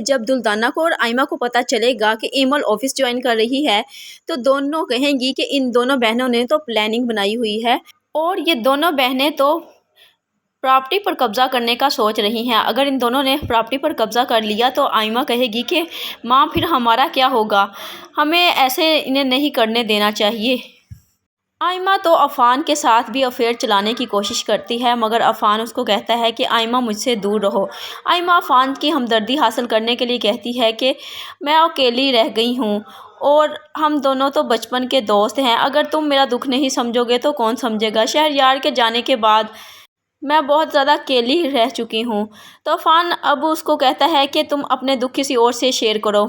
جب دلدانہ کو اور آئمہ کو پتہ چلے گا کہ ایمل آفس جوائن کر رہی ہے تو دونوں کہیں گی کہ ان دونوں بہنوں نے تو پلاننگ بنائی ہوئی ہے اور یہ دونوں بہنیں تو پراپرٹی پر قبضہ کرنے کا سوچ رہی ہیں۔ اگر ان دونوں نے پراپرٹی پر قبضہ کر لیا تو آئمہ کہے گی کہ ماں پھر ہمارا کیا ہوگا، ہمیں ایسے انہیں نہیں کرنے دینا چاہیے۔ آئمہ تو عفان کے ساتھ بھی افیئر چلانے کی کوشش کرتی ہے مگر عفان اس کو کہتا ہے کہ آئمہ مجھ سے دور رہو۔ آئمہ عفان کی ہمدردی حاصل کرنے کے لیے کہتی ہے کہ میں اکیلی رہ گئی ہوں اور ہم دونوں تو بچپن کے دوست ہیں، اگر تم میرا دکھ نہیں سمجھو گے تو کون سمجھے گا، شہریار کے جانے کے بعد میں بہت زیادہ اکیلی رہ چکی ہوں۔ تو عفان اب اس کو کہتا ہے کہ تم اپنے دکھ کسی اور سے شیئر کرو،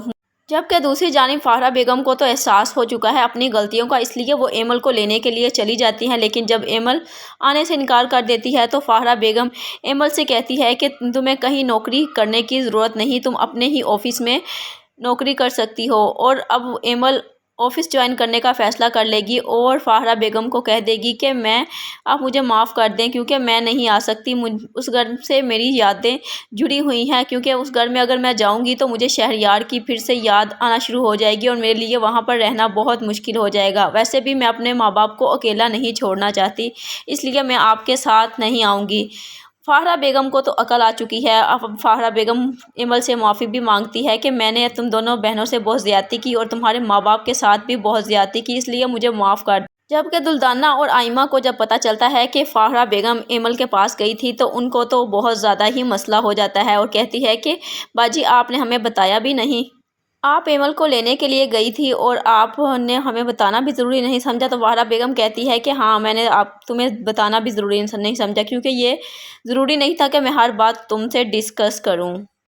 جبکہ دوسری جانب فاہرہ بیگم کو تو احساس ہو چکا ہے اپنی غلطیوں کا، اس لیے وہ ایمل کو لینے کے لیے چلی جاتی ہیں، لیکن جب ایمل آنے سے انکار کر دیتی ہے تو فاہرہ بیگم ایمل سے کہتی ہے کہ تمہیں کہیں نوکری کرنے کی ضرورت نہیں، تم اپنے ہی آفس میں نوکری کر سکتی ہو، اور اب ایمل آفس جوائن کرنے کا فیصلہ کر لے گی اور فاہرہ بیگم کو کہہ دے گی کہ آپ مجھے معاف کر دیں کیونکہ میں نہیں آ سکتی، اس گھر سے میری یادیں جڑی ہوئی ہیں، کیونکہ اس گھر میں اگر میں جاؤں گی تو مجھے شہریار کی پھر سے یاد آنا شروع ہو جائے گی اور میرے لیے وہاں پر رہنا بہت مشکل ہو جائے گا، ویسے بھی میں اپنے ماں باپ کو اکیلا نہیں چھوڑنا چاہتی، اس لیے میں آپ کے ساتھ نہیں آؤں گی۔ فاہرہ بیگم کو تو عقل آ چکی ہے، اب فاہرہ بیگم ایمل سے معافی بھی مانگتی ہے کہ میں نے تم دونوں بہنوں سے بہت زیادتی کی اور تمہارے ماں باپ کے ساتھ بھی بہت زیادتی کی، اس لیے مجھے معاف کر دو۔ جبکہ دلدانہ اور آئمہ کو جب پتہ چلتا ہے کہ فاہرہ بیگم ایمل کے پاس گئی تھی تو ان کو تو بہت زیادہ ہی مسئلہ ہو جاتا ہے اور کہتی ہے کہ باجی آپ نے ہمیں بتایا بھی نہیں، آپ ایمل کو لینے کے لیے گئی تھی اور آپ نے ہمیں بتانا بھی ضروری نہیں سمجھا۔ تو فاہرہ بیگم کہتی ہے کہ ہاں میں نے تمہیں بتانا بھی ضروری نہیں سمجھا کیونکہ یہ ضروری نہیں تھا کہ میں ہر بات تم سے ڈسکس کروں۔